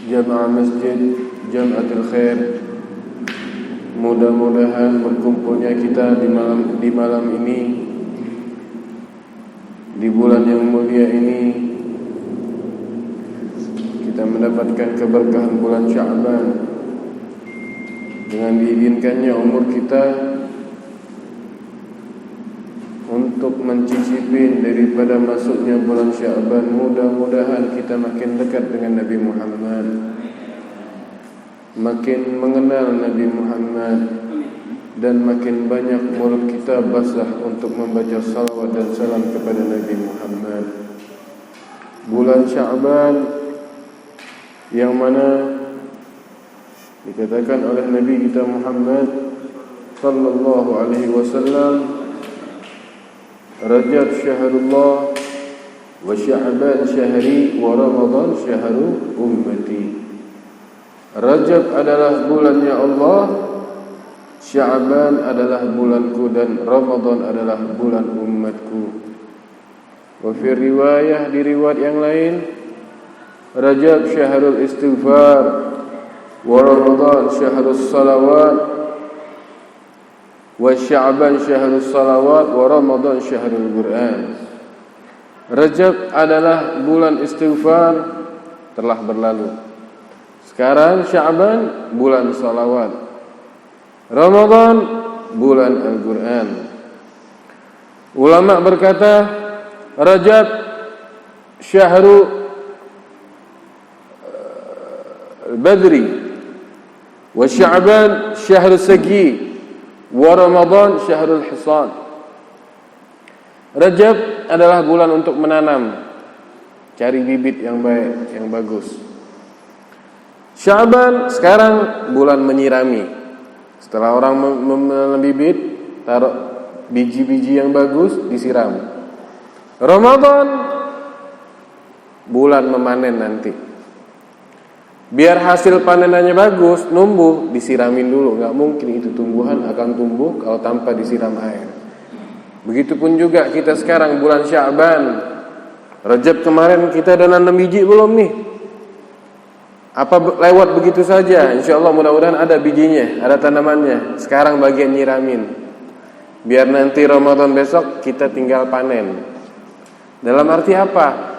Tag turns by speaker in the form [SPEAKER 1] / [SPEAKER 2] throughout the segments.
[SPEAKER 1] jamaah masjid Jam'atul Khair. Mudah-mudahan berkumpulnya kita di malam ini, di bulan yang mulia ini, kita mendapatkan keberkahan bulan Sya'ban dengan diizinkannya umur kita untuk mencicipi daripada masuknya bulan Sya'ban. Mudah-mudahan kita makin dekat dengan Nabi Muhammad, makin mengenal Nabi Muhammad, dan makin banyak mulut kita basah untuk membaca salawat dan salam kepada Nabi Muhammad. Bulan Sya'ban yang mana dikatakan oleh Nabi kita Muhammad sallallahu alaihi wasallam, Rajab syahrullah wa Sya'ban syahri wa Ramadan syahru ummati. Rajab adalah bulannya Allah, Sya'ban adalah bulanku, dan Ramadan adalah bulan umatku. Wa fi riwayah, di riwayat yang lain, Rajab syahrul istighfar wa Ramadan syahrus salawat wa Sya'ban syahrus salawat wa Ramadan syahrul Quran. Rajab adalah bulan istighfar, telah berlalu. Sekarang Sya'ban bulan salawat, Ramadan bulan Al-Quran. Ulama berkata, Rajab syahru Badri wa Sya'ban syahrul Sagi wa Ramadan syahrul Hisan. Rajab adalah bulan untuk menanam, cari bibit yang baik, yang bagus. Sya'ban sekarang bulan menyirami. Setelah orang menanam bibit, taruh biji-biji yang bagus, disiram. Ramadan bulan memanen nanti. Biar hasil panenannya bagus, numbuh, disiramin dulu. Gak mungkin itu tumbuhan akan tumbuh kalau tanpa disiram air. Begitupun juga kita sekarang bulan Sya'ban. Rajab kemarin kita ada nanam biji belum nih? Apa lewat begitu saja? InsyaAllah mudah-mudahan ada bijinya, ada tanamannya. Sekarang bagian nyiramin, biar nanti Ramadan besok kita tinggal panen. Dalam arti apa?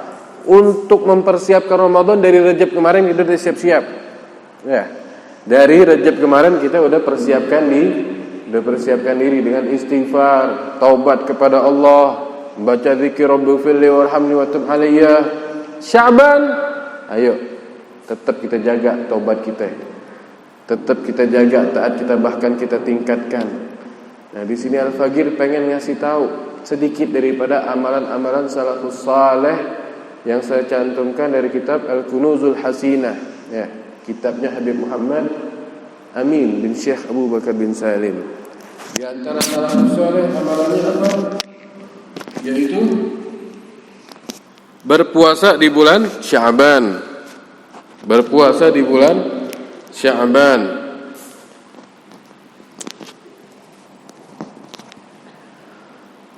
[SPEAKER 1] Untuk mempersiapkan Ramadan dari Rajab kemarin kita sudah siap-siap. Ya. Dari Rajab kemarin kita udah persiapkan diri dengan istighfar, taubat kepada Allah, baca zikir Rabbighfirli warhamni wa tub alayya. Sya'ban, ayo tetap kita jaga taubat kita. Tetap kita jaga taat kita, bahkan kita tingkatkan. Nah, di sini Al-Faqir pengen ngasih tahu sedikit daripada amalan-amalan salafus saleh yang saya cantumkan dari kitab Al-Kunuzul Hasinah, ya, kitabnya Habib Muhammad Amin bin Syekh Abu Bakar bin Salim. Di antara salafus saleh amalannya apa? Yaitu berpuasa di bulan Sya'ban. Berpuasa di bulan Sya'ban.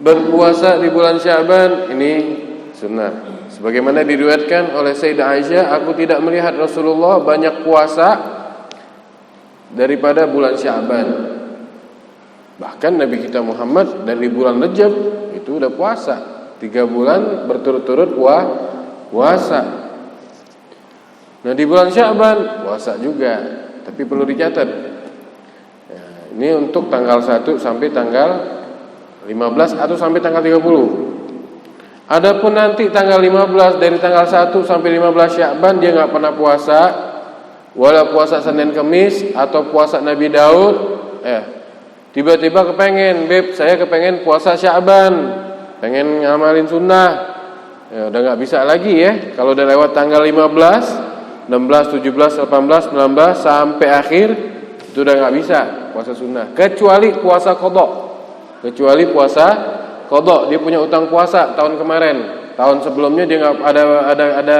[SPEAKER 1] Berpuasa di bulan Sya'ban ini sunnah. Sebagaimana diriwayatkan oleh Sayyidah Aisyah, aku tidak melihat Rasulullah banyak puasa daripada bulan Sya'ban. Bahkan Nabi kita Muhammad dari bulan Rajab itu udah puasa 3 bulan berturut-turut puasa. Nah, di bulan Sya'ban puasa juga, tapi perlu dicatat. Ya, ini untuk tanggal 1 sampai tanggal 15 atau sampai tanggal 30. Adapun nanti tanggal 15, dari tanggal 1 sampai 15 Sya'ban dia enggak pernah puasa, wala puasa Senin Kamis atau puasa Nabi Daud. Tiba-tiba kepengen, Beb, saya kepengen puasa Sya'ban, pengen ngamalin sunnah. Ya udah enggak bisa lagi ya. Kalau udah lewat tanggal 15, 16, 17, 18, 19 sampai akhir itu udah enggak bisa puasa sunnah, kecuali puasa qadha. Kecuali puasa qadha, dia punya utang puasa tahun kemarin, tahun sebelumnya dia enggak ada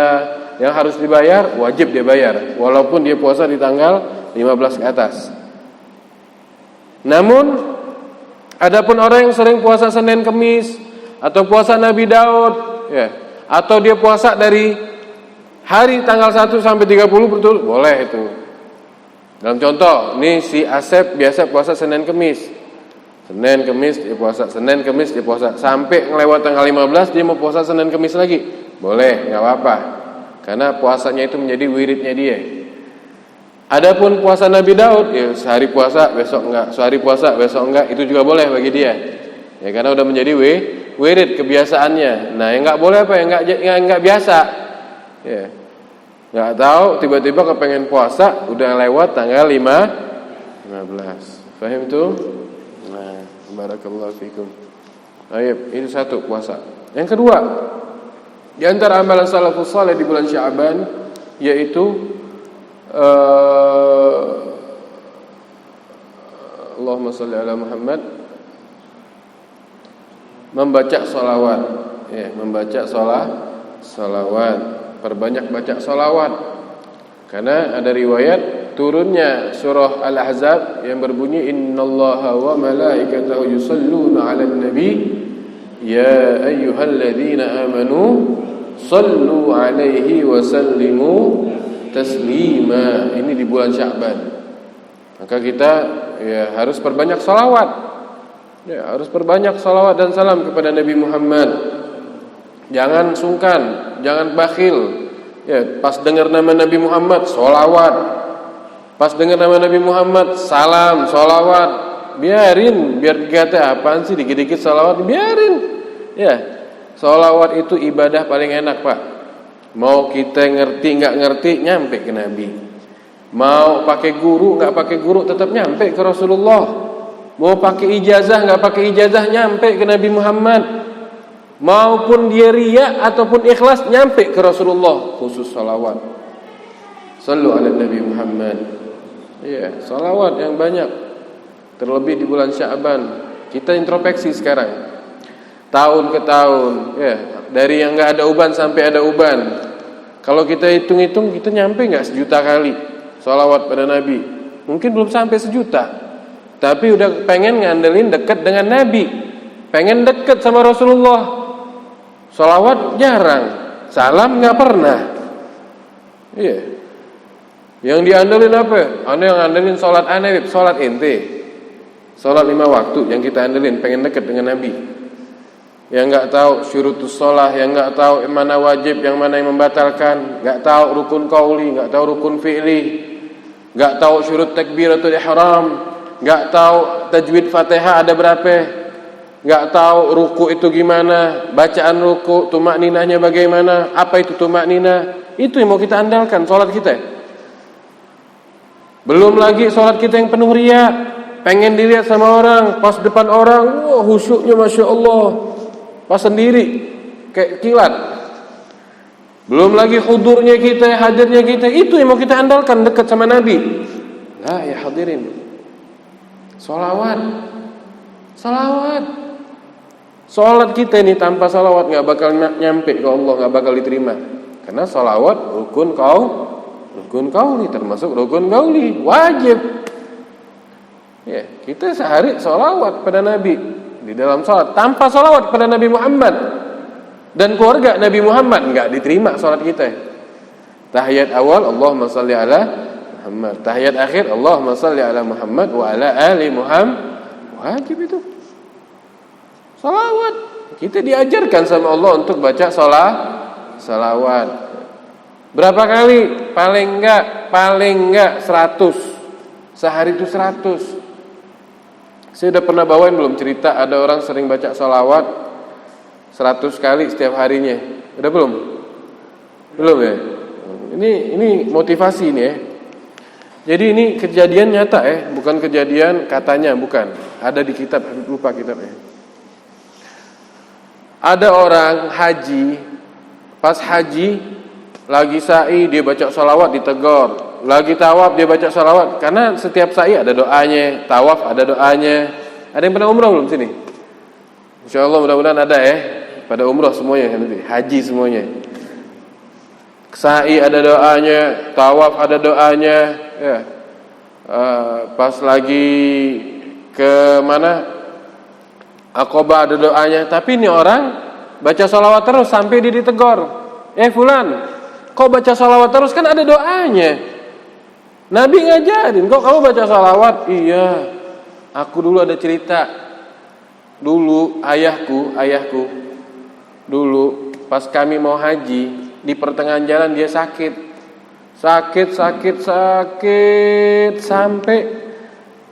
[SPEAKER 1] yang harus dibayar, wajib dia bayar walaupun dia puasa di tanggal 15 ke atas. Namun adapun orang yang sering puasa Senin Kamis atau puasa Nabi Daud, ya, atau dia puasa dari Hari tanggal 1 sampai 30 betul boleh itu. Dalam contoh, nih si Asep biasa puasa Senin Kemis. Senin Kemis dia puasa, Senin Kemis dia puasa, sampai ngelewat tanggal 15 dia mau puasa Senin Kemis lagi. Boleh, enggak apa-apa. Karena puasanya itu menjadi wiridnya dia. Adapun puasa Nabi Daud, ya sehari puasa besok enggak, sehari puasa besok enggak, itu juga boleh bagi dia. Ya karena udah menjadi wirid kebiasaannya. Nah, yang enggak boleh apa? Yang enggak biasa. Ya. Enggak tahu tiba-tiba kepengen puasa udah lewat tanggal 15. Paham itu? Nah, barakallahu fikum. Baik, itu satu puasa. Yang kedua, di antara amalan salafus saleh di bulan Sya'ban yaitu Allahumma shalli ala Muhammad, membaca sholawat, ya, membaca sholawat, perbanyak baca sholawat. Karena ada riwayat turunnya surah Al-Ahzab yang berbunyi innallaha wa malaikatahu yusholluna 'alan nabi ya ayyuhalladzina amanu shallu 'alaihi wa sallimu taslima. Ini di bulan Sya'ban. Maka kita ya harus perbanyak salawat. Ya, harus perbanyak salawat dan salam kepada Nabi Muhammad. Jangan sungkan, jangan bakhil. Ya, pas dengar nama Nabi Muhammad salawat. Pas dengar nama Nabi Muhammad salam, salawat. Biarin, biar dikata apaan sih dikit-dikit salawat, biarin. Ya. Salawat itu ibadah paling enak, Pak. Mau kita ngerti nggak ngerti nyampe ke Nabi. Mau pakai guru nggak pakai guru tetap nyampe ke Rasulullah. Mau pakai ijazah nggak pakai ijazah nyampe ke Nabi Muhammad. Maupun dia riya ataupun ikhlas nyampe ke Rasulullah. Khusus salawat. Sallu ala Nabi Muhammad. Iya, salawat yang banyak. Terlebih di bulan Sya'ban. Kita introspeksi sekarang. Tahun ke tahun, ya, dari yang nggak ada uban sampai ada uban. Kalau kita hitung-hitung, kita nyampe nggak 1.000.000 kali sholawat pada Nabi? Mungkin belum sampai 1.000.000, tapi udah pengen ngandelin dekat dengan Nabi, pengen dekat sama Rasulullah. Sholawat jarang, salam nggak pernah. Iya. Yang diandelin apa? Anda yang ngandelin sholat aneh, sholat ente, sholat 5 waktu yang kita andelin, pengen dekat dengan Nabi. Yang enggak tahu syurutus shalah, yang enggak tahu mana wajib, yang mana yang membatalkan, enggak tahu rukun qauli, enggak tahu rukun fi'li, enggak tahu syurut takbiratul ihram, enggak tahu tajwid Fatihah ada berapa, enggak tahu ruku itu gimana, bacaan ruku, tumakninahnya bagaimana, apa itu tumakninah, itu yang mau kita andalkan salat kita. Belum lagi salat kita yang penuh riya, pengen dilihat sama orang, pas depan orang, wah khusyuknya Masya Allah. Pas sendiri kayak kilat. Belum lagi hudurnya kita, hadirnya kita, itu yang mau kita andalkan dekat sama Nabi. Lah ya hadirin, salawat. Salat kita ini tanpa salawat nggak bakal nyampe ke Allah, nggak bakal diterima. Karena salawat rukun qauli, termasuk rukun qauli, wajib. Ya, kita sehari salawat pada Nabi. Di dalam salat, tanpa salawat kepada Nabi Muhammad dan keluarga Nabi Muhammad enggak diterima salat kita. Tahiyat awal Allahumma shalli ala Muhammad, tahiyat akhir Allahumma shalli ala Muhammad wa ala ali Muhammad. Wajib itu. Salawat. Kita diajarkan sama Allah untuk baca salawat. Berapa kali? Paling enggak 100. Sehari itu 100. Saya udah pernah bawain belum cerita ada orang sering baca salawat 100 kali setiap harinya. Udah belum? Belum ya? Ini motivasi ini ya. Jadi ini kejadian nyata ya, bukan kejadian katanya, bukan. Ada di kitab, lupa kitabnya. Ada orang haji, pas haji lagi sa'i dia baca salawat ditegur. Lagi tawaf dia baca salawat. Karena setiap sa'i ada doanya, tawaf ada doanya. Ada yang pernah umrah belum sini? Insyaallah mudah-mudahan ada ya. Pada umrah semuanya nanti, haji semuanya. Sa'i ada doanya, tawaf ada doanya, ya. Pas lagi ke mana? Aqabah ada doanya. Tapi ini orang baca salawat terus sampai dia ditegur. Fulan, kok baca salawat terus? Kan ada doanya. Nabi ngajarin, kok kamu baca salawat? Iya, aku dulu ada cerita. Dulu ayahku dulu pas kami mau haji, di pertengahan jalan dia sakit sampai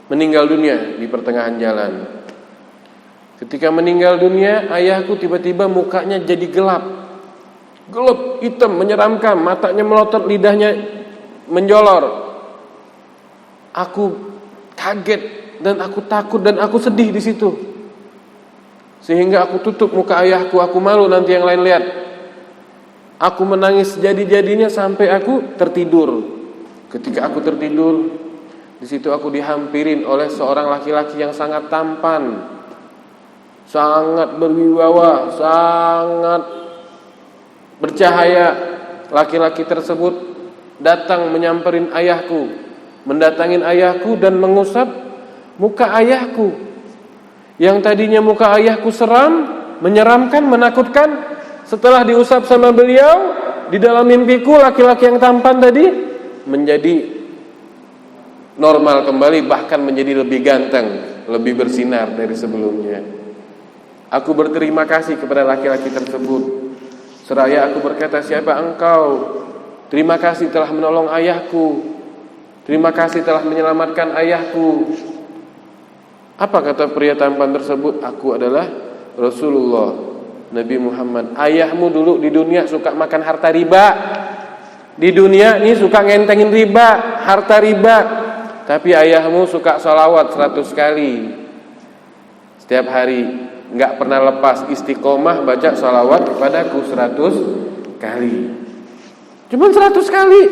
[SPEAKER 1] meninggal dunia di pertengahan jalan. Ketika meninggal dunia, ayahku tiba-tiba mukanya jadi gelap, hitam, menyeramkan, matanya melotot, lidahnya menjolor. Aku kaget dan aku takut dan aku sedih di situ. Sehingga aku tutup muka ayahku, aku malu nanti yang lain lihat. Aku menangis jadi-jadinya sampai aku tertidur. Ketika aku tertidur, di situ aku dihampirin oleh seorang laki-laki yang sangat tampan, sangat berwibawa, sangat bercahaya. Laki-laki tersebut datang menyamperin ayahku, mendatangin ayahku dan mengusap muka ayahku. Yang tadinya muka ayahku seram, menyeramkan, menakutkan, setelah diusap sama beliau, di dalam mimpiku laki-laki yang tampan tadi menjadi normal kembali, bahkan menjadi lebih ganteng, lebih bersinar dari sebelumnya. Aku berterima kasih kepada laki-laki tersebut. Seraya aku berkata, siapa engkau? Terima kasih telah menolong ayahku. Terima kasih telah menyelamatkan ayahku. Apa kata pria tampan tersebut? Aku adalah Rasulullah Nabi Muhammad. Ayahmu dulu di dunia suka makan harta riba. Di dunia ini suka ngentengin riba, harta riba. Tapi ayahmu suka salawat 100 kali setiap hari, enggak pernah lepas, istiqomah baca salawat kepadaku 100 kali. Cuma 100 kali.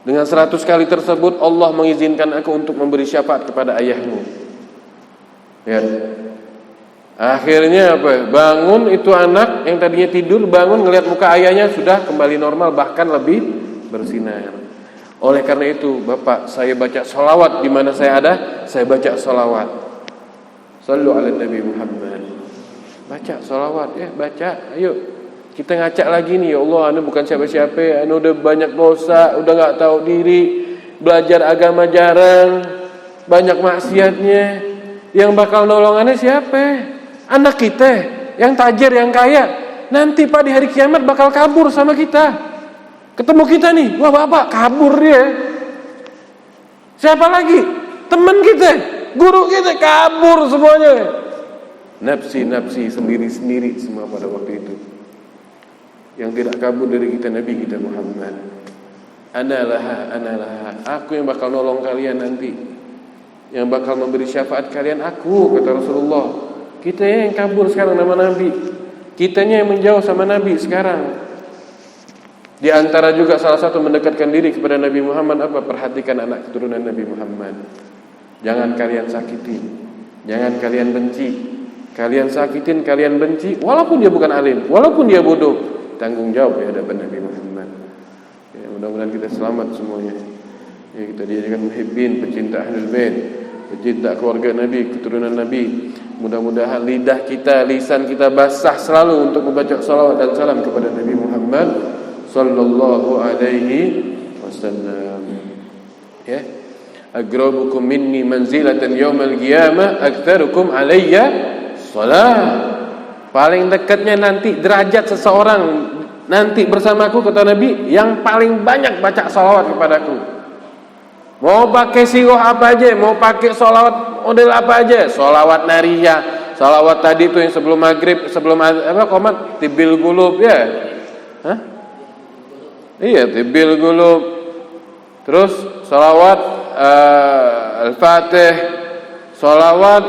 [SPEAKER 1] Dengan 100 kali tersebut Allah mengizinkan aku untuk memberi syafaat kepada ayahmu. Ya. Akhirnya apa? Bangun itu anak yang tadinya tidur, bangun ngelihat muka ayahnya sudah kembali normal, bahkan lebih bersinar. Oleh karena itu, Bapak, saya baca salawat di mana saya ada, saya baca salawat. Sallu ala Nabi Muhammad. Baca salawat ya, baca. Ayo kita ngacak lagi nih, ya Allah, anu bukan siapa-siapa, anu udah banyak dosa, udah enggak tahu diri, belajar agama jarang, banyak maksiatnya. Yang bakal nolongannya siapa? Anak kita yang tajir, yang kaya. Nanti Pak di hari kiamat bakal kabur sama kita. Ketemu kita nih, wah Bapak kabur dia. Siapa lagi? Teman kita, guru kita kabur semuanya. Nafsi sendiri-sendiri semua pada waktu itu. Yang tidak kabur dari kita Nabi kita Muhammad. Analah. Aku yang bakal nolong kalian nanti. Yang bakal memberi syafaat kalian aku, kata Rasulullah. Kita yang kabur sekarang nama Nabi. Kitanya yang menjauh sama Nabi sekarang. Di antara juga salah satu mendekatkan diri kepada Nabi Muhammad apa? Perhatikan anak keturunan Nabi Muhammad. Jangan kalian sakiti, jangan kalian benci. Kalian sakitin, kalian benci, walaupun dia bukan alim, walaupun dia bodoh, tanggung jawab di hadapan Nabi Muhammad. Ya, mudah-mudahan kita selamat semuanya. Ya, kita dijadikan muhibbin, pecinta Ahlul Bait, pecinta keluarga Nabi, keturunan Nabi. Mudah-mudahan lidah kita, lisan kita basah selalu untuk membaca salawat dan salam kepada Nabi Muhammad sallallahu alaihi wasallam. Ya. Agrabukum minni manzilatan yaumal qiyamah aktsarukum alayya shalah. Paling dekatnya nanti derajat seseorang nanti bersamaku, kata Nabi, yang paling banyak baca salawat kepadaku. Mau pakai siroh apa aja, mau pakai salawat model apa aja, salawat nariyah, salawat tadi tuh yang sebelum maghrib, sebelum qomat, tibil gulub ya, iya tibil gulub, terus salawat al-fatih, salawat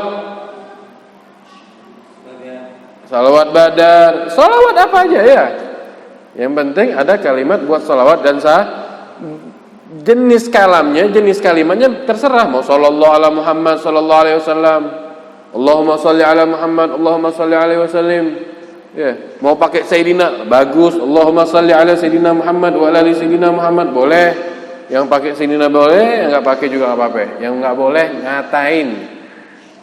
[SPEAKER 1] badar, salawat apa aja ya, yang penting ada kalimat buat salawat dan jenis kalamnya, jenis kalimatnya terserah. Mau sallallahu ala Muhammad sallallahu alaihi wasallam, Allahumma shalli ala Muhammad, Allahumma shalli alaihi wasallam. Ya, mau pakai sayyidina bagus, Allahumma shalli ala sayyidina Muhammad wa ala ali sayyidina Muhammad boleh. Yang pakai sayyidina boleh, yang enggak pakai juga enggak apa-apa. Yang enggak boleh ngatain.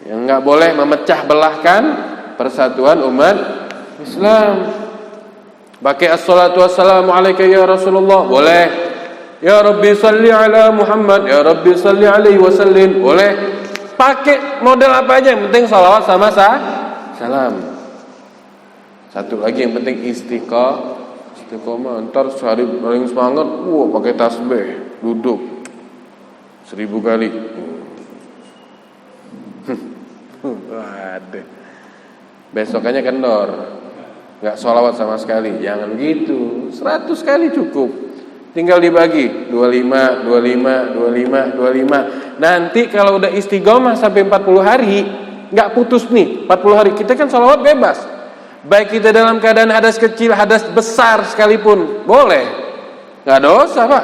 [SPEAKER 1] Yang enggak boleh memecah belahkan persatuan umat Islam. Pakai assalatu wassalamu alaika ya Rasulullah, boleh. Ya Rabbi salli ala Muhammad, ya Rabbi salli alaihi wasallim, boleh. Pakai model apa aja, yang penting salawat sama salam. Satu lagi yang penting istiqomah. Ntar sehari paling semangat, pakai tasbih, duduk 1000 kali. Waduh. Besokannya kendor, nggak sholawat sama sekali. Jangan gitu, 100 kali cukup. Tinggal dibagi 25. Nanti kalau udah istiqomah sampai 40 hari, nggak putus nih 40 hari. Kita kan sholawat bebas, baik kita dalam keadaan hadas kecil, hadas besar sekalipun boleh, nggak dosa Pak.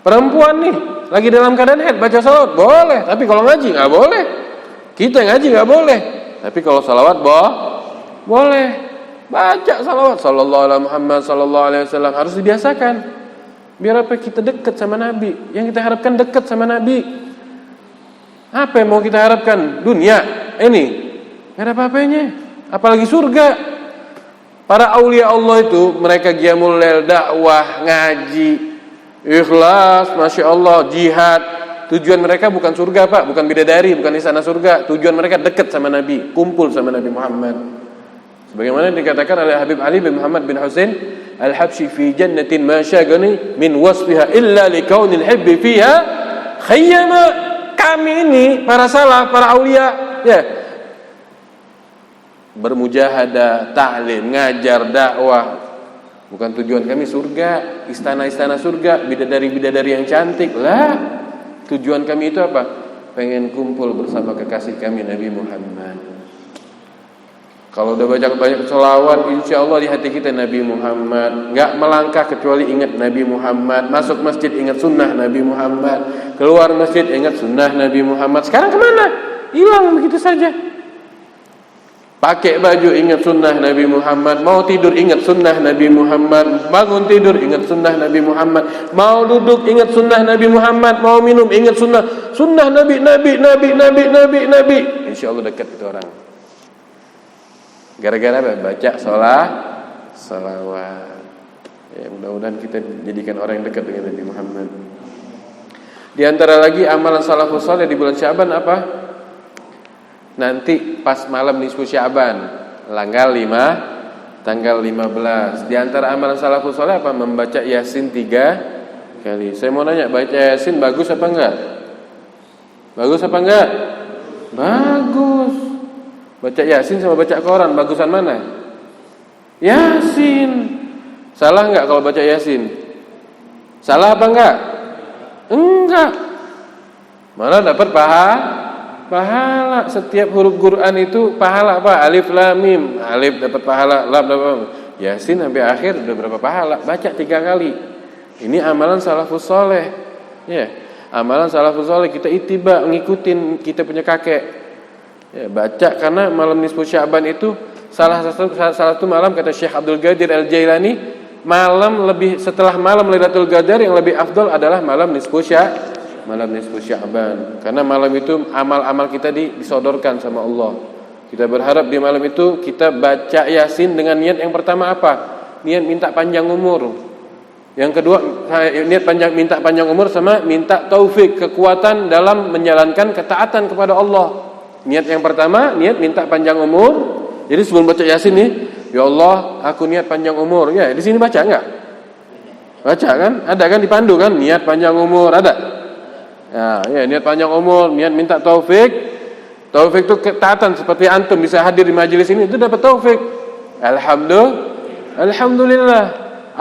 [SPEAKER 1] Perempuan nih lagi dalam keadaan haid baca sholawat boleh, tapi kalau ngaji nggak boleh. Kita ngaji nggak boleh, tapi kalau salawat boleh. Baca salawat sallallahu alaihi Muhammad sallallahu alaihi wasallam, harus dibiasakan. Biar apa? Kita dekat sama Nabi. Yang kita harapkan dekat sama Nabi. Apa yang mau kita harapkan? Dunia ini nggak ada apa-apanya, apalagi surga. Para aulia Allah itu mereka qiyamul lail, dakwah, ngaji, ikhlas, masya Allah, jihad. Tujuan mereka bukan surga Pak, bukan bidadari, bukan istana surga. Tujuan mereka dekat sama Nabi, kumpul sama Nabi Muhammad. Sebagaimana dikatakan oleh Habib Ali bin Muhammad bin Husain Al-Habsyi fi jannatin ma syagani min wasfiha illa likaunil hibbi fiha khayyama. Kami ini para salaf, para aulia, ya, bermujahadah, ta'lim, ngajar, dakwah. Bukan tujuan kami surga, istana-istana surga, bidadari-bidadari yang cantik lah. Tujuan kami itu apa? Pengen kumpul bersama kekasih kami Nabi Muhammad. Kalau udah baca banyak sholawat, insya Allah di hati kita Nabi Muhammad. Gak melangkah kecuali ingat Nabi Muhammad. Masuk masjid ingat sunnah Nabi Muhammad. Keluar masjid ingat sunnah Nabi Muhammad. Sekarang kemana? Hilang begitu saja. Pakai baju ingat sunnah Nabi Muhammad. Mau tidur ingat sunnah Nabi Muhammad. Bangun tidur ingat sunnah Nabi Muhammad. Mau duduk ingat sunnah Nabi Muhammad. Mau minum ingat sunnah Nabi. Insya Allah dekat itu orang. Gara-gara apa? Baca salawat. Ya, mudah-mudahan kita jadikan orang yang dekat dengan Nabi Muhammad. Di antara lagi amalan salafus saleh di bulan Sya'ban apa? Nanti pas malam nisfu Sya'ban, tanggal 15. Di antara amalan salafus saleh apa? Membaca Yasin 3 kali. Saya mau nanya, baca Yasin bagus apa enggak? Bagus apa enggak? Bagus. Baca Yasin sama baca Quran, bagusan mana? Yasin. Salah enggak kalau baca Yasin? Salah apa enggak? Enggak. Malah dapat pahala. Setiap huruf Quran itu pahala apa? Alif lam mim. Alif dapat pahala, lam dapat. Yasin sampai akhir udah berapa pahala? Baca 3 kali. Ini amalan salafus saleh. Ya, amalan salafus saleh, kita ittiba, ngikutin kita punya kakek. Ya, baca karena malam nisfu Sya'ban itu salah satu malam, kata Syekh Abdul Qadir Al-Jailani, setelah malam Lailatul Qadar yang lebih afdal adalah malam nisfu Sya'ban. Karena malam itu amal-amal kita disodorkan sama Allah. Kita berharap di malam itu kita baca Yasin dengan niat yang pertama apa? Niat minta panjang umur. Yang kedua, niat minta panjang umur sama minta taufik, kekuatan dalam menjalankan ketaatan kepada Allah. Niat yang pertama, niat minta panjang umur. Jadi sebelum baca Yasin nih, ya Allah, aku niat panjang umur. Ya, di sini baca enggak? Baca kan? Ada kan dipandu kan? Niat panjang umur ada. Ya, niat panjang umur, niat minta taufik. Taufik itu ketaatan, seperti antum bisa hadir di majelis ini itu dapat taufik. Alhamdulillah.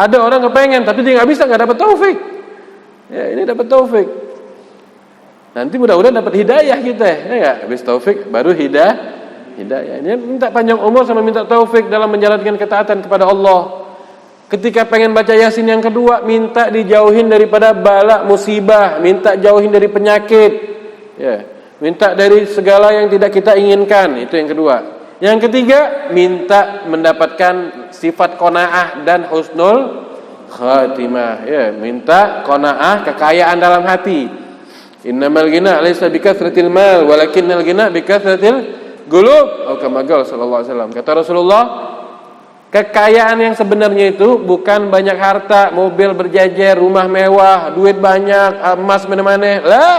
[SPEAKER 1] Ada orang kepengen tapi dia enggak bisa, enggak dapat taufik. Ya, ini dapat taufik. Nanti mudah-mudahan dapat hidayah kita, ya enggak? Habis taufik baru hidayah. Ini minta panjang umur sama minta taufik dalam menjalankan ketaatan kepada Allah. Ketika pengen baca Yasin yang kedua, minta dijauhin daripada bala musibah, minta jauhin dari penyakit. Ya, minta dari segala yang tidak kita inginkan, itu yang kedua. Yang ketiga, minta mendapatkan sifat qanaah dan husnul khatimah. Ya, minta qanaah, kekayaan dalam hati. Innamal ghina laysa bikathratil mal walakinnal ghina bikathratil qulub. Kama qala sallallahu alaihi wasallam. Kata Rasulullah, Kekayaan yang sebenarnya itu bukan banyak harta, mobil berjejer, rumah mewah, duit banyak, emas mana-mana. Lah,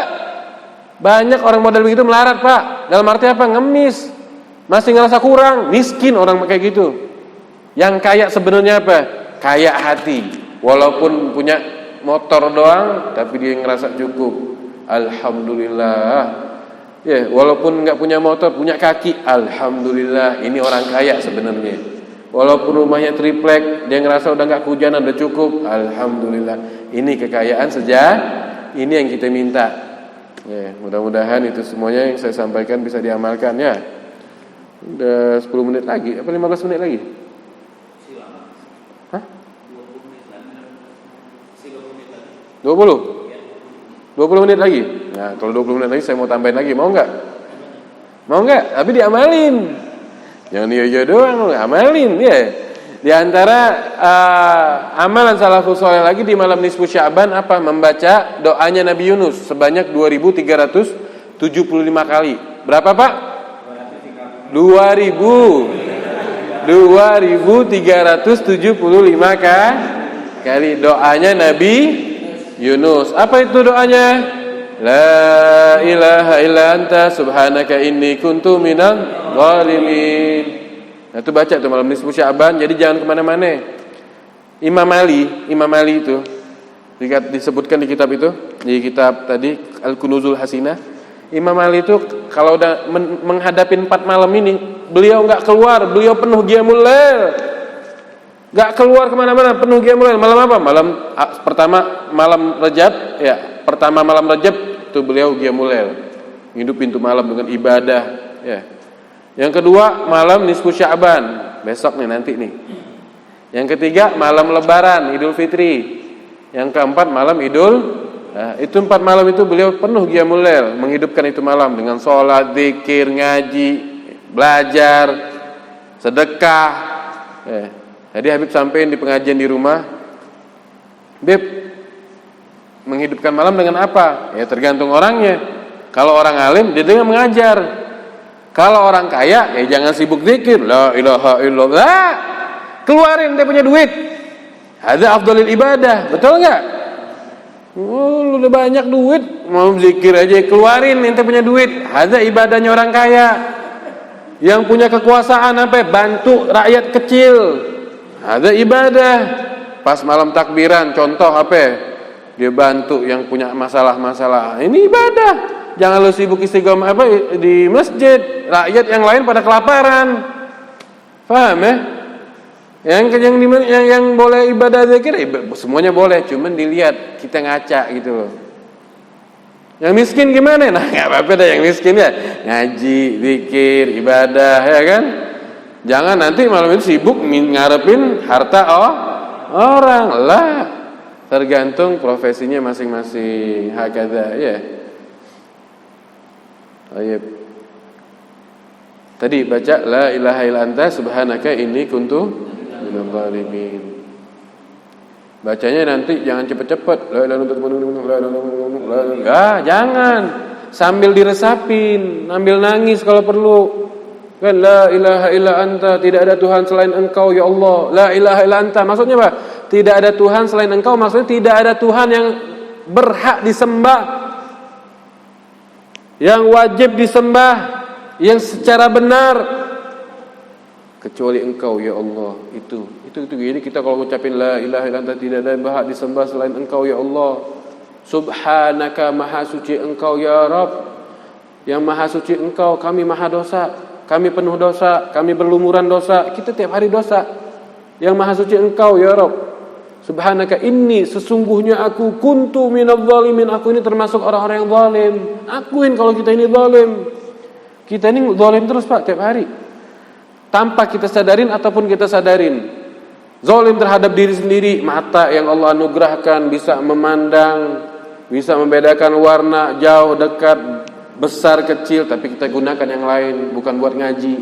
[SPEAKER 1] banyak orang model begitu melarat, Pak. Dalam arti apa? Ngemis. Masih ngerasa kurang, miskin orang kayak gitu. Yang kaya sebenarnya apa? Kaya hati. Walaupun punya motor doang, tapi dia ngerasa cukup. Alhamdulillah. Ya, walaupun nggak punya motor, punya kaki, alhamdulillah. Ini orang kaya sebenarnya. Walaupun rumahnya triplek, dia ngerasa udah nggak kehujanan, udah cukup, alhamdulillah. Ini kekayaan ini yang kita minta. Ya, mudah-mudahan itu semuanya yang saya sampaikan bisa diamalkan ya. Udah 10 menit lagi, apa 15 menit lagi? Hah? 20 menit lagi. Nah, kalau 20 menit lagi saya mau tambahin lagi, mau nggak? Mau nggak? Tapi diamalin. Jangan iya doang, amalin ya. Di antara amalan salafus saleh lagi di malam nisfu Sya'ban apa? Membaca doanya Nabi Yunus sebanyak 2375 kali. Berapa, Pak? 2375 kali doanya Nabi Yunus. Apa itu doanya? La ilaha illa anta subhanaka inni kuntu minal zalimin. Nah, itu baca tuh malam nisfu Sya'ban. Jadi jangan kemana-mana. Imam Ali itu disebutkan di kitab itu, di kitab tadi Al-Kunuzul Hasinah. Imam Ali itu kalau udah menghadapi 4 malam ini, beliau nggak keluar, beliau penuh qiyamul lail. Nggak keluar kemana-mana, penuh qiyamul lail. Malam apa? Malam pertama malam Rajab ya. Pertama malam Rajab itu beliau qiyamul lail, hidup pintu malam dengan ibadah ya. Yang kedua malam nisfu Sya'ban, besok nih nanti nih. Yang ketiga malam Lebaran, Idul Fitri. Yang keempat malam Idul. Nah, itu 4 malam itu beliau penuh qiyamul lail, menghidupkan itu malam dengan sholat, zikir, ngaji, belajar, sedekah. Ya. Jadi Habib sampein di pengajian di rumah, Beb, menghidupkan malam dengan apa? Ya tergantung orangnya. Kalau orang alim dia dengan mengajar. Kalau orang kaya ya jangan sibuk zikir, la ilaha illallah. Keluarin dia punya duit. Hadza afdhalul ibadah, betul enggak? Oh, lu udah banyak duit, mau zikir aja keluarin ente punya duit. Hadza ibadahnya orang kaya. Yang punya kekuasaan apa? Bantu rakyat kecil. Hadza ibadah. Pas malam takbiran contoh apa? Dia bantu yang punya masalah-masalah. Ini ibadah. Jangan lu sibuk istiqomah di masjid. Rakyat yang lain pada kelaparan. Paham ya? Yang boleh ibadah zikir semuanya boleh, cuman dilihat kita ngaca gitu loh. Yang miskin gimana? Nah, enggak apa-apa dah yang miskin ya. Ngaji, zikir, ibadah ya kan? Jangan nanti malam itu sibuk ngarepin harta orang lah. Tergantung profesinya masing-masing. Hakadha ya. Baik. Tadi baca la ilaha illa anta subhanaka inni kuntu minadz zalimin. Bacanya nanti jangan cepet-cepet. La ilaha illallah. Jangan. Sambil diresapin, sambil nangis kalau perlu. Kan la ilaha illa anta, tidak ada Tuhan selain Engkau ya Allah. La ilaha illa anta. Maksudnya apa? Tidak ada Tuhan selain Engkau, maksudnya tidak ada Tuhan yang berhak disembah, yang wajib disembah, yang secara benar kecuali Engkau ya Allah. Itu jadi kita kalau ucapin la ilaha illa anta, tidak ada yang berhak disembah selain Engkau ya Allah. Subhanaka, maha suci Engkau ya Rabb. Yang maha suci Engkau, kami maha dosa, kami penuh dosa, kami berlumuran dosa, kita tiap hari dosa. Yang maha suci Engkau ya Rabb. Subhanaka inni, sesungguhnya aku kuntu minadz zalimin, aku ini termasuk orang-orang yang zalim. Akuin kalau kita ini zalim. Kita ini zalim terus Pak tiap hari. Tanpa kita sadarin ataupun kita sadarin. Zalim terhadap diri sendiri, mata yang Allah anugerahkan bisa memandang, bisa membedakan warna, jauh, dekat, besar, kecil, tapi kita gunakan yang lain, bukan buat ngaji,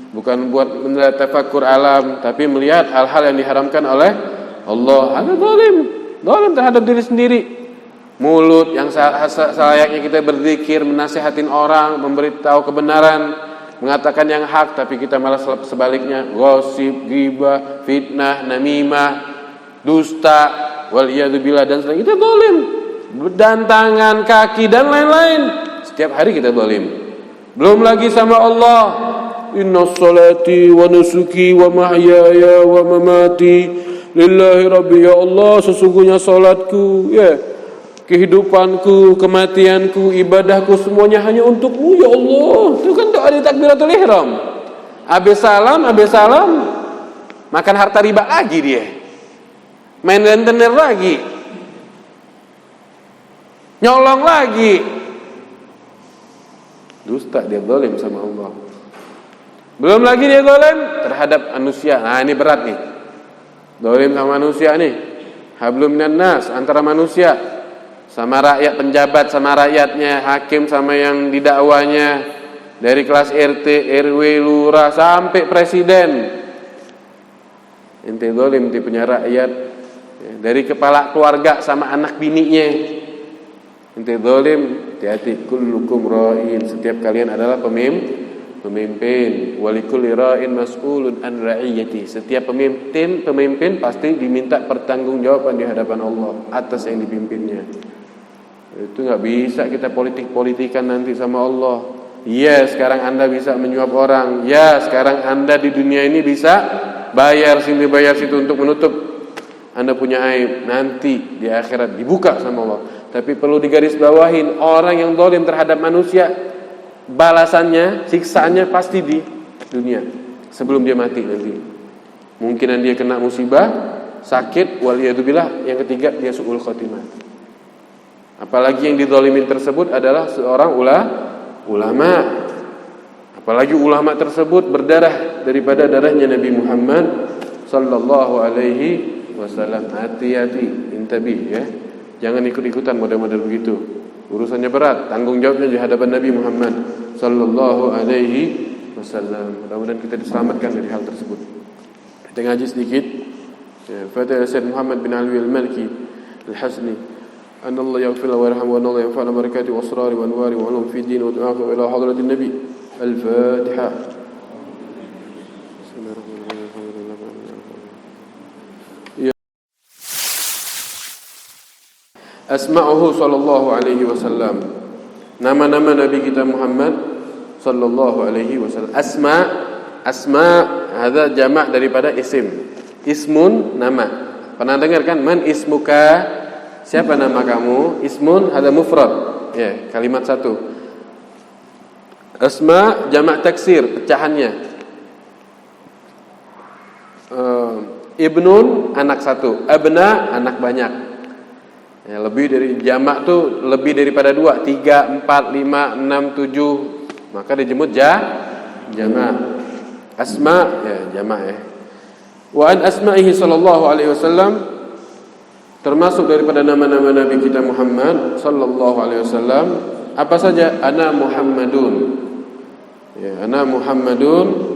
[SPEAKER 1] bukan buat melihat tafakkur alam, tapi melihat hal-hal yang diharamkan oleh Allah. Ada zalim terhadap diri sendiri. Mulut yang selayaknya kita berzikir, menasihatin orang, memberitahu kebenaran, mengatakan yang hak tapi kita malah sebaliknya, gosip, ghibah, fitnah, namimah, dusta, waliyadzubillah dan sebagainya. Kita zalim. Dan tangan, kaki dan lain-lain. Setiap hari kita zalim. Belum lagi sama Allah. Inna salati wa nusuki wa mahyaya wa mamati lillahi rabbi. Ya Allah, sesungguhnya salatku, ya, kehidupanku, kematianku, ibadahku semuanya hanya untukmu ya Allah. Itu kan doa di takbiratul ihram. Habis salam, makan harta riba lagi dia. Main rentenir lagi. Nyolong lagi. Dusta, dia zalim sama Allah. Belum lagi dia zalim terhadap manusia. Nah, ini berat nih. Zalim sama manusia nih. Hablum minan nas, antara manusia sama rakyat, penjabat sama rakyatnya, hakim sama yang didakwanya, dari kelas RT, RW, lurah sampai presiden. Ente zalim, ente punya rakyat. Dari kepala keluarga sama anak bininya. Ente zalim, hati-hati. Kullukum ra'in, setiap kalian adalah pemimpin. Walikulli ra'in mas'ulun an ra'iyati. Setiap pemimpin pasti diminta pertanggungjawaban di hadapan Allah atas yang dipimpinnya. Itu enggak bisa kita politik-politikan nanti sama Allah. Ya, sekarang Anda bisa menyuap orang. Ya, sekarang Anda di dunia ini bisa bayar sini bayar situ untuk menutup Anda punya aib. Nanti di akhirat dibuka sama Allah. Tapi perlu digarisbawahin, orang yang zalim terhadap manusia, balasannya, siksaannya pasti di dunia sebelum dia mati nanti. Mungkin dia kena musibah, sakit, waliyadzubillah. Yang ketiga, dia su'ul khotimah. Apalagi yang dizalimin tersebut adalah seorang ulama. Apalagi ulama tersebut berdarah daripada darahnya Nabi Muhammad sallallahu alaihi wasallam. Hati-hati, intabih ya. Jangan ikut-ikutan model-model begitu. Urusannya berat, tanggung jawabnya di hadapan Nabi Muhammad sallallahu alaihi wasallam. Mudah-mudahan kita diselamatkan dari hal tersebut. Kita ngaji sedikit. Fatihah Sayyid Muhammad bin Alwi al-Malki al-Hasni. An Allah yaghfir lahu wa yarhamhu wa Allah yanfa'na barakatihi wa asrari wa anwari wa ulum fi din wa ta'afu ila hadratin Nabi. Al-Fatihah. Asma'uhu sallallahu alaihi wasallam. Nama-nama Nabi kita Muhammad sallallahu alaihi wasallam. Asma hadza jama' daripada isim. Ismun nama. Pernah dengar kan? Man ismuka? Siapa nama kamu? Ismun hadza mufrad. Ya, kalimat satu. Asma jama' taksir, pecahannya. Ibnun anak satu, abna anak banyak. Ya, lebih dari jamak tuh lebih daripada 2, 3, 4, 5, 6, 7. Maka dijemput jamak. Asma ya jamak ya. Wa an asma'ihi sallallahu alaihi wasallam, termasuk daripada nama-nama Nabi kita Muhammad sallallahu alaihi wasallam apa saja? Ana Muhammadun. Ya, ana Muhammadun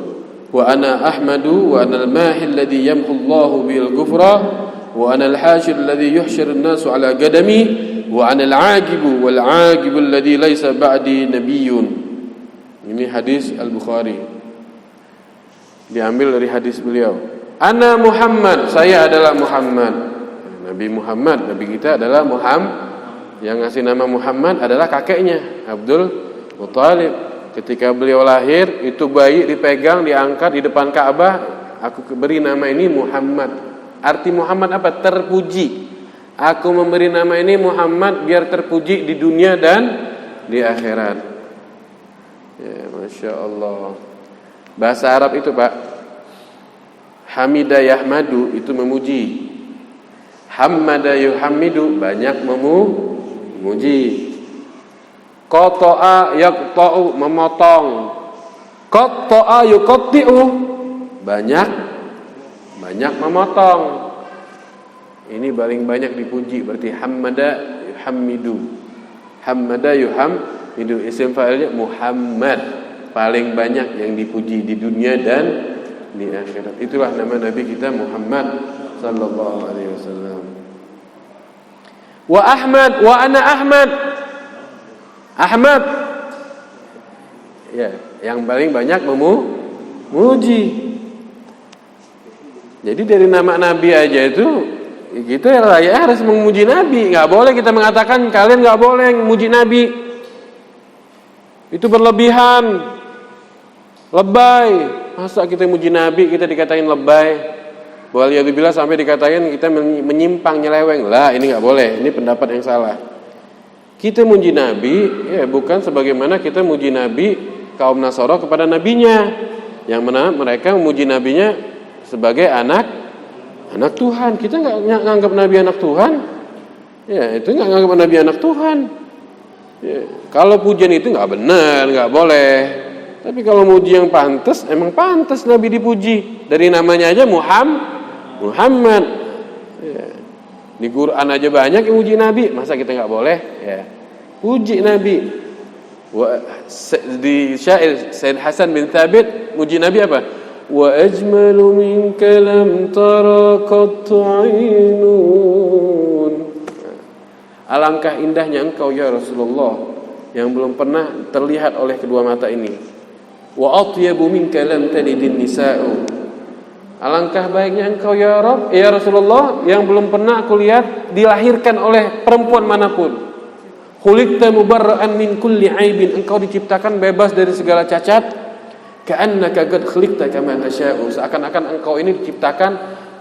[SPEAKER 1] wa ana Ahmadu wa ana al-mahi alladhi yamhu Allahu bil ghufra wa ana al-hashir alladhi yuhshiru an-nasu ala qadami wa ana al-'aqibu wal-'aqibu alladhi laysa ba'di nabiyyun. Ini hadis Al-Bukhari. Diambil dari hadis beliau. Ana Muhammad, saya adalah Muhammad. Nabi Muhammad, nabi kita adalah Muhammad. Yang ngasih nama Muhammad adalah kakeknya, Abdul Muthalib. Ketika beliau lahir, itu bayi dipegang, diangkat di depan Ka'bah, aku beri nama ini Muhammad. Arti Muhammad apa? Terpuji. Aku memberi nama ini Muhammad biar terpuji di dunia dan di akhirat. Ya, Masya Allah. Bahasa Arab itu Pak, Hamida yahmadu itu memuji. Hammada yuhammidu banyak memuji. Qata'a yaqta'u memotong. Qatta'a yuqatti'u banyak memotong. Ini paling banyak dipuji, berarti hammada yuhammidu. Hammada yuhammidu, isim fa'ilnya Muhammad, paling banyak yang dipuji di dunia dan di akhirat. Itulah nama Nabi kita Muhammad sallallahu alaihi wasallam. Wa Ahmad, wa ana Ahmad. Ahmad. Ya, yang paling banyak memuji. Jadi dari nama Nabi aja itu kita harus memuji Nabi. Nggak boleh kita mengatakan kalian nggak boleh memuji Nabi. Itu berlebihan, lebay. Masa kita muji Nabi kita dikatain lebay? Waliyadzubillah sampai dikatain kita menyimpang, nyeleweng. Lah ini nggak boleh. Ini pendapat yang salah. Kita muji Nabi ya bukan sebagaimana kita muji Nabi kaum Nasara kepada nabinya, yang mana mereka memuji nabinya sebagai anak Tuhan. Kita nggak nganggap Nabi anak Tuhan. Ya itu nggak nganggap Nabi anak Tuhan. Ya, kalau pujian itu nggak benar, nggak boleh. Tapi kalau muji yang pantas, emang pantas Nabi dipuji. Dari namanya aja Muhammad. Ya. Di Quran aja banyak yang muji Nabi, masa kita nggak boleh? Ya, puji Nabi. Di syair Sayyid Hasan bin Thabit muji Nabi apa? Wa ajmalu minka lam tara qattu 'ainun. Alangkah indahnya engkau ya Rasulullah yang belum pernah terlihat oleh kedua mata ini. Wa atyabu minka lam talidin nisa'u. Alangkah baiknya engkau ya Rabb, ya Rasulullah yang belum pernah aku lihat dilahirkan oleh perempuan manapun. Khuliqta mubarra'an min kulli 'aibin, engkau diciptakan bebas dari segala cacat. Ka'annaka qad khuliqta kama tasha'u, seakan-akan engkau ini diciptakan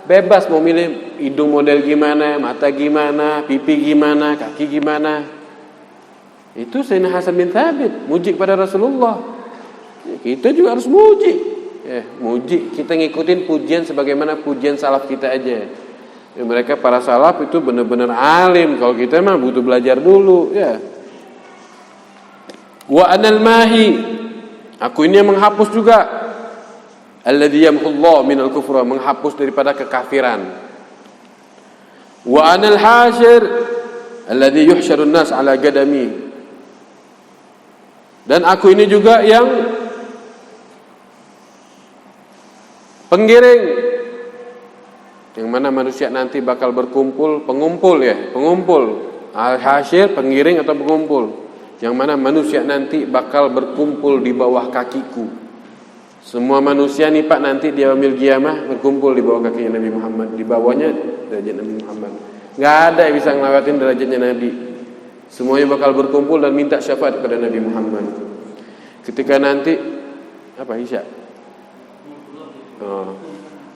[SPEAKER 1] bebas mau milih hidung model gimana, mata gimana, pipi gimana, kaki gimana. Itu Sayyidina Hasan bin Thabit muji kepada Rasulullah. Kita juga harus muji. Muji, kita ngikutin pujian sebagaimana pujian salaf kita aja. Ya, mereka para salaf itu benar-benar alim. Kalau kita mah butuh belajar dulu. Ya. Wa anal mahi, aku ini yang menghapus juga. Alladzi yamhullahu minal kufra, menghapus daripada kekafiran. Wa anal hasyir, alladzi yuhsyarun nas ala gadami. Dan aku ini juga yang penggiring, yang mana manusia nanti bakal berkumpul, pengumpul. Al-hasyir, penggiring atau pengumpul, yang mana manusia nanti bakal berkumpul di bawah kakiku. Semua manusia nih Pak nanti di yaumil qiyamah berkumpul di bawah kakinya Nabi Muhammad, di bawahnya derajat Nabi Muhammad. Enggak ada yang bisa ngelewatin derajatnya Nabi. Semuanya bakal berkumpul dan minta syafaat kepada Nabi Muhammad. Ketika nanti Isya?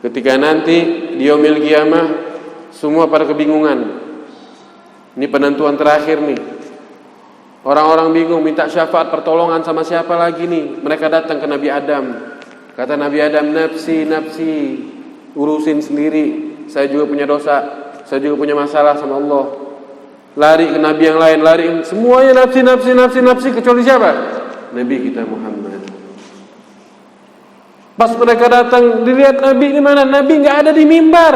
[SPEAKER 1] Ketika nanti di yaumil qiyamah semua pada kebingungan. Ini penentuan terakhir nih. Orang-orang bingung minta syafaat pertolongan sama siapa lagi nih? Mereka datang ke Nabi Adam. Kata Nabi Adam, nafsi, urusin sendiri. Saya juga punya dosa, saya juga punya masalah sama Allah. Lari ke Nabi yang lain, semuanya nafsi, kecuali siapa? Nabi kita Muhammad. Pas mereka datang, dilihat Nabi di mana? Nabi nggak ada di mimbar.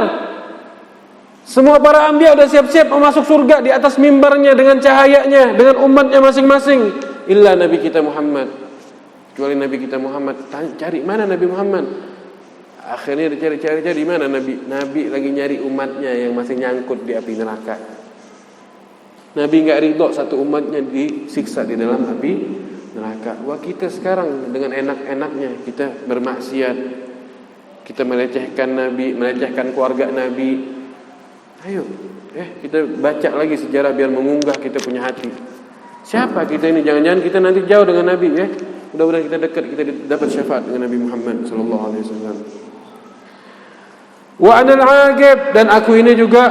[SPEAKER 1] Semua para anbiya udah siap-siap mau masuk surga di atas mimbarnya dengan cahayanya, dengan umatnya masing-masing. Illa Nabi kita Muhammad. Kecuali Nabi kita Muhammad. Cari mana Nabi Muhammad? Akhirnya dicari-cari di mana Nabi? Nabi lagi nyari umatnya yang masih nyangkut di api neraka. Nabi nggak ridho satu umatnya disiksa di dalam api neraka. Wah, kita sekarang dengan enak-enaknya kita bermaksiat, kita melecehkan Nabi, melecehkan keluarga Nabi. Ayo, kita baca lagi sejarah biar mengunggah kita punya hati. Siapa kita ini? Jangan-jangan kita nanti jauh dengan Nabi ya. Mudah-mudahan kita dekat, kita dapat syafaat dengan Nabi Muhammad sallallahu alaihi wasallam. Wa anal aqib, dan aku ini juga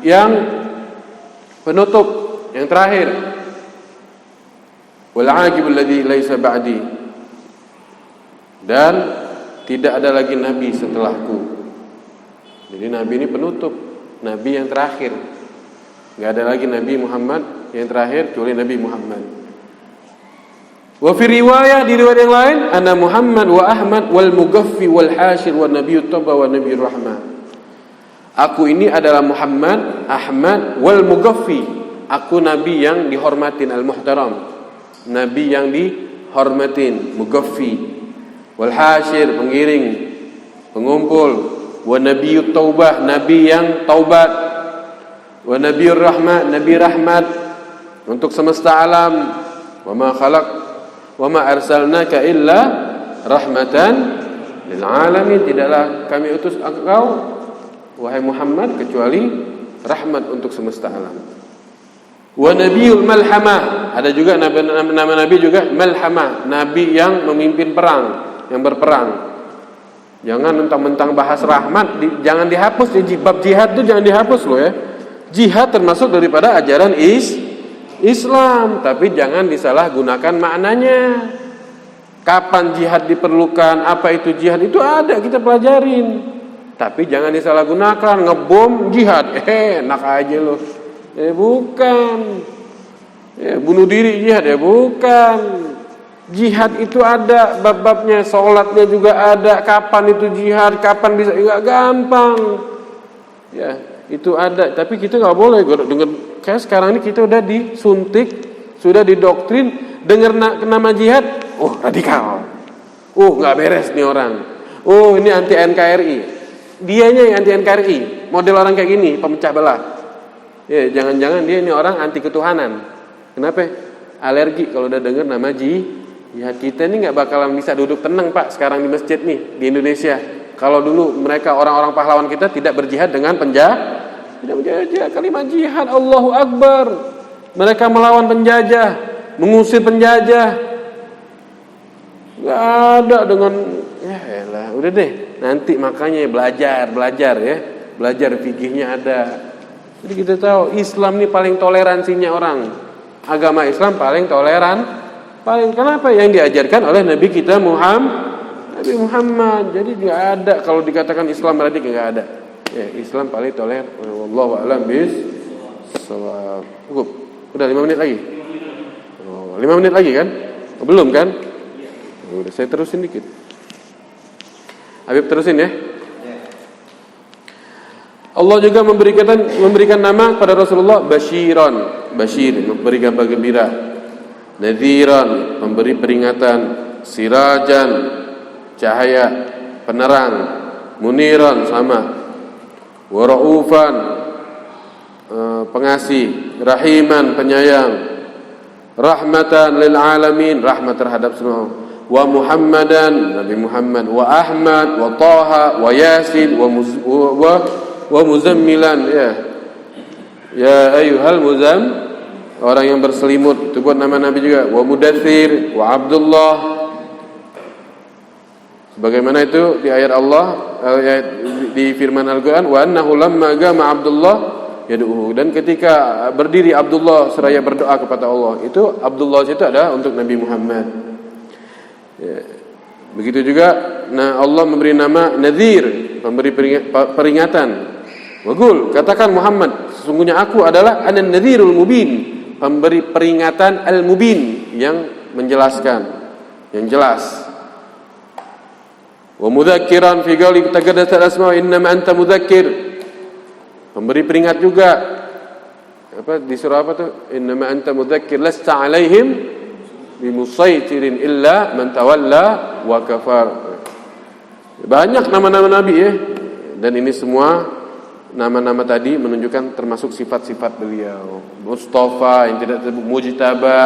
[SPEAKER 1] yang penutup, yang terakhir. Wal aqibul ladzi laisa ba'di, dan tidak ada lagi nabi setelahku. Jadi nabi ini penutup, nabi yang terakhir. Enggak ada lagi Nabi Muhammad yang terakhir kecuali Nabi Muhammad. Wa fi riwayah, di riwayat yang lain, ana Muhammad wa Ahmad wal Mughaffi wal Hasyir wa Nabiyyut Tauba wa Nabiyyur Rahmah. Aku ini adalah Muhammad, Ahmad wal Mughaffi. Aku nabi yang dihormatin, al-muhtaram. Nabi yang dihormatin, Mughaffi. Wal Hasyir, penggiring, pengumpul. Wa Nabiyyut Taubah, nabi yang taubat. Wa Nabiyyur Rahmah, nabi rahmat untuk semesta alam. Wa Wa ma arsalnaka illa rahmatan lil alamin. Tidaklah kami utus engkau wahai Muhammad kecuali rahmat untuk semesta alam. Wa nabiyul malhamah, ada juga nama nabi juga malhamah, nabi yang memimpin perang, yang berperang. Jangan mentang-mentang bahas rahmat, jangan dihapus ya, bab jihad itu jangan dihapus loh ya. Jihad termasuk daripada ajaran Islam, tapi jangan disalahgunakan maknanya. Kapan jihad diperlukan, apa itu jihad, itu ada kita pelajarin. Tapi jangan disalahgunakan, ngebom jihad, enak aja loh. Bukan. Bunuh diri jihad bukan. Jihad itu ada bab-babnya, sholatnya juga ada. Kapan itu jihad, kapan bisa, enggak gampang. Ya, itu ada. Tapi kita enggak boleh dengar. Kayak sekarang ini kita udah disuntik, sudah didoktrin, dengar nama jihad, radikal. Enggak beres nih orang. Ini anti NKRI. Dianya yang anti NKRI. Model orang kayak gini, pemecah belah. Ya, jangan-jangan dia ini orang anti ketuhanan. Kenapa? Alergi kalau udah dengar nama jihad. Kita ini nggak bakalan bisa duduk tenang Pak sekarang di masjid nih di Indonesia. Kalau dulu mereka orang-orang pahlawan kita tidak berjihad dengan tidak berjihad, kalimat jihad, Allahu Akbar. Mereka melawan penjajah, mengusir penjajah. Nggak ada dengan udah deh. Nanti makanya belajar ya, belajar fikihnya ada. Jadi kita tahu Islam ini paling toleransinya orang. Agama Islam paling toleran. Kenapa yang diajarkan oleh Nabi kita Nabi Muhammad. Jadi nggak ada kalau dikatakan Islam berarti nggak ada. Ya, Islam paling toleran. Wallahu a'lam bishawab. Cukup. Udah 5 menit lagi. 5 menit lagi kan? Belum kan? Udah saya terusin dikit. Habib terusin ya. Allah juga memberikan nama kepada Rasulullah Bashir, memberi kabar gembira. Nadhiran, memberi peringatan. Sirajan, cahaya, penerang. Muniran, sama. Wa ra'ufan, pengasih. Rahiman, penyayang. Rahmatan lil alamin, rahmat terhadap semua. Wa Muhammadan, Nabi Muhammad. Wa Ahmad, wa Taha, wa Yasin, wa muzammilan, ya ayyuhal orang yang berselimut, itu buat nama Nabi juga. Wa mudaththir, wa Abdullah, sebagaimana itu di ayat Allah, di firman Al-Quran, wa annahu lamma qama Abdullah yad'uhu, dan ketika berdiri Abdullah seraya berdoa kepada Allah, itu Abdullah itu adalah untuk Nabi Muhammad. Begitu juga Allah memberi nama Nadhir, memberi peringatan. Waqul, katakan Muhammad, sesungguhnya aku adalah anan nadhirul mubin, pemberi peringatan al-mubin, yang menjelaskan, yang jelas. Wa mudzakiran fi qawli taqaddasat asma innama anta mudzakkir, pemberi peringat juga. Di surah apa tuh? Innama anta mudzakkir lasta alaihim bimusaitirin illa man tawalla wa kafar. Banyak nama-nama Nabi ya. Dan ini semua nama-nama tadi menunjukkan termasuk sifat-sifat beliau. Mustafa, yang tidak disebut mujtaba.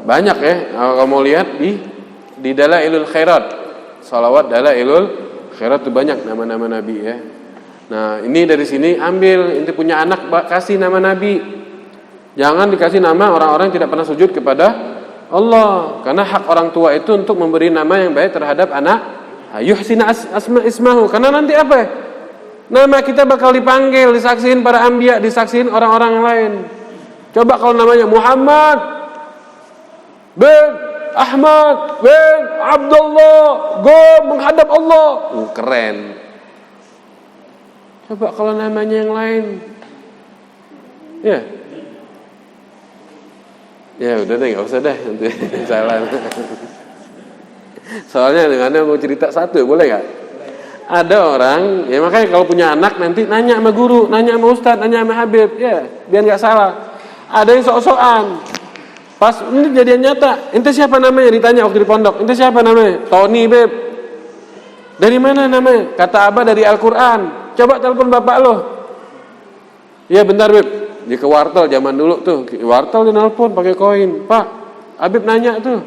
[SPEAKER 1] Banyak ya. Kalau mau lihat di Dalailul Khairat, salawat Dalailul Khairat itu banyak nama-nama Nabi ya. Nah, ini dari sini ambil, inti punya anak kasih nama Nabi. Jangan dikasih nama orang-orang yang tidak pernah sujud kepada Allah. Karena hak orang tua itu untuk memberi nama yang baik terhadap anak. Yuhsina ismahu, karena nanti apa? Nama kita bakal dipanggil, disaksiin para anbiya, disaksiin orang-orang lain. Coba kalau namanya Muhammad bin Ahmad bin Abdullah menghadap Allah, keren. Coba kalau namanya yang lain, ya udah deh, nggak usah deh, nanti salah. Soalnya dengannya mau cerita satu, boleh gak? Ada orang, ya makanya kalau punya anak nanti nanya sama guru, nanya sama ustaz, nanya sama habib, ya biar gak salah. Ada yang sok-sokan, pas ini kejadian nyata, ente siapa namanya? Ditanya waktu di pondok, ente siapa namanya? Tony beb. Dari mana namanya? Kata abah dari Al-Quran. Coba telepon bapak lo. Ya bentar beb, di ke wartel zaman dulu tuh, wartel dia nelpon pakai koin. Pak, Habib nanya tuh.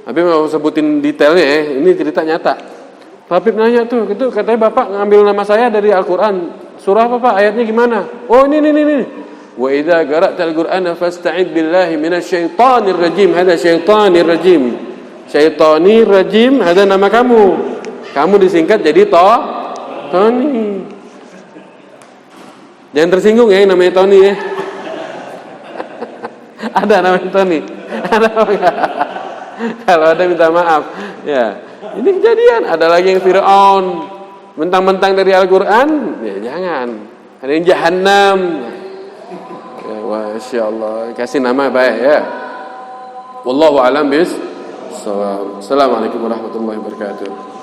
[SPEAKER 1] Habib mau sebutin detailnya ya, ini cerita nyata. Habib nanya tuh, itu katanya Bapak ngambil nama saya dari Al-Qur'an. Surah apa Pak? Ayatnya gimana? Oh ini. Wa idza qara'tal Qur'ana fasta'id billahi minasyaitonir rajim. Hada syaitonir rajim. Syaitonir rajim, ada nama kamu. Kamu disingkat jadi Tony. Jangan tersinggung ya, namanya Tony ya. Ada namanya Tony. Ada apa enggak? Kalau ada minta maaf. Ya. Ini kejadian. Ada lagi yang Fir'aun mentang-mentang dari Al-Qur'an, ya jangan. Ada yang Jahannam. Ya, Masya Allah, kasih nama baik ya. Wallahu a'lam bis. Assalamualaikum warahmatullahi wabarakatuh.